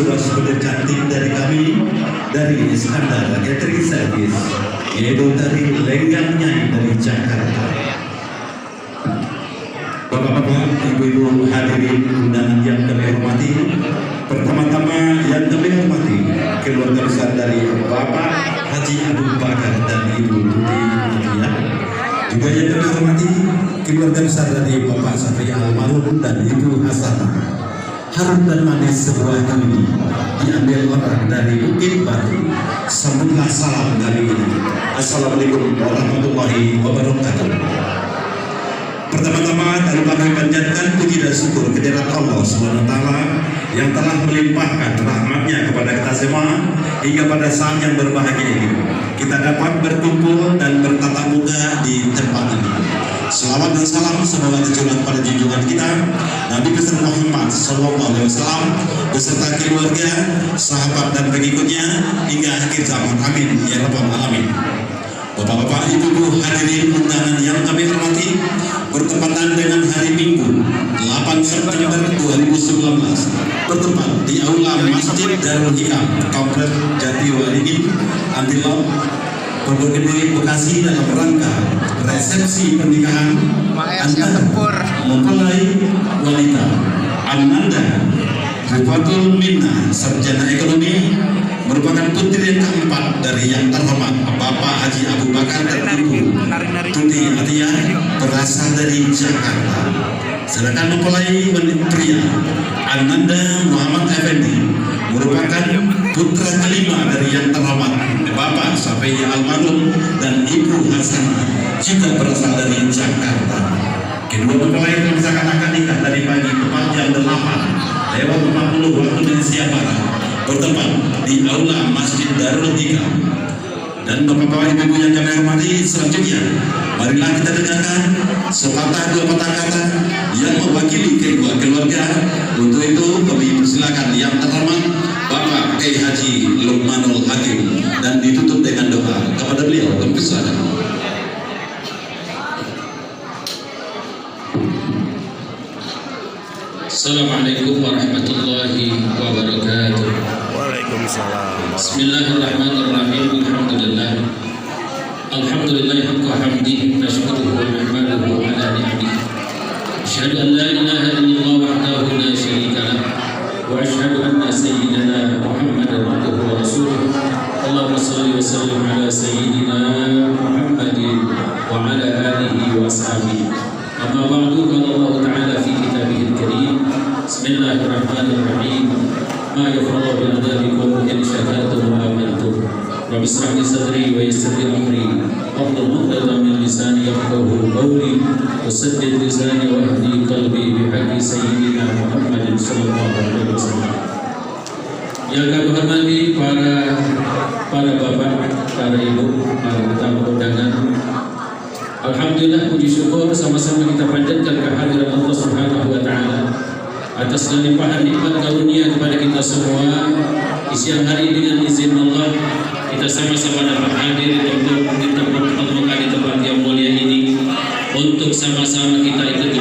saudara-saudara cantik dari kami dari Iskandar Catering Service, yaitu dari Lenggang Nyai dari Jakarta. Bapak-bapak, ibu-ibu hadirin undangan yang kami hormati, pertama-tama yang kami hormati keluarga besar dari Bapak Haji Abu Bakar dan Ibu Tuti Mutia. Juga yang kami hormati keluarga besar dari Bapak Satri Almarhum dan Ibu Hasanah. Harum dan manis sebuah kami diambil orang dari Bukit Batu. Sambutlah salam dari ini. Assalamualaikum warahmatullahi wabarakatuh. Pertama-tama kami panjatkan puji dan syukur kehadirat Allah SWT yang telah melimpahkan rahmatnya kepada kita semua hingga pada saat yang berbahagia ini kita dapat berkumpul dan bertatap muka di tempat ini. Selawat dan salam semoga tercurah pada junjungan kita Nabi besar Muhammad SAW beserta keluarga, sahabat dan pengikutnya hingga akhir zaman. Amin ya rabbal alamin. Bapak-bapak, ibu-ibu hadirin undangan yang kami hormati, bertepatan dengan hari Minggu 8 September 2019 bertempat di Aula Masjid Darul Hikam Komplek Jatiwaringin Antilop Pondok Gede Bekasi dalam rangka resepsi pernikahan antara mempelai wanita Ananda Rifatul Minna sarjana ekonomi merupakan putri yang keempat dari yang terhormat Bapak Haji Abu Bakar dan Ibu Tuti Mutia berasal dari Jakarta. Sedangkan mempelai wanita pria Ananda Muhammad Effendi merupakan putra kelima dari yang terhormat Bapak Safi Almarhum dan Ibu Hasanah juga berasal dari Jakarta. Kedua mempelai melaksanakan nikah dari pagi tepat jam 8 lewat 40 waktu Indonesia Barat bertempat di Aula Masjid Darul Hikam. Dan bapak-bapak ibu-ibu yang kami hormati, selanjutnya marilah kita dengarkan sepatah dua patah kata yang mewakili kedua keluarga. Untuk itu kami persilakan yang terhormat Bapak Kiai Haji Luqmanul Hakim dan ditutup dengan doa kepada beliau. Kami persilakan. Assalamualaikum warahmatullahi wabarakatuh. Waalaikumsalam. Bismillahirrahmanirrahim. Alhamdulillah haqqa hamdi nashkuruhu wa nahmaduhu ala ni'amihi. Asyhadu an la ilaha illallah wahdahu la syarika lah wa asyhadu anna sayyidina Muhammadan abduhu wa rasuluh. Allahumma shalli wa sallim ala sayyidina Muhammadin wa ala alihi wa ashabihi. Amma ba'du, qala Allah ta'ala fi kitabihil karim. Bismillahirrahmanirrahim. Ma yafrahu bi adabikum in syakartum wa amantum. Rabbi ishrah li sadri wa yassir li amri wahlul 'uqdatam min lisani yafqahu qawli wa saddid lisani wa hdi qalbi bi haqqi sayyidina Muhammadin sallallahu alaihi wasallam. Yang kami hormati para bapak, para ibu, para tamu undangan. Alhamdulillah, puji syukur sama-sama kita panjatkan kehadiran Allah Subhanahu wa taala atas limpahan nikmat karunia kepada kita semua. Di siang hari dengan izin Allah kita sama-sama dapat hadir untuk di tempat yang mulia ini untuk sama-sama kita ikut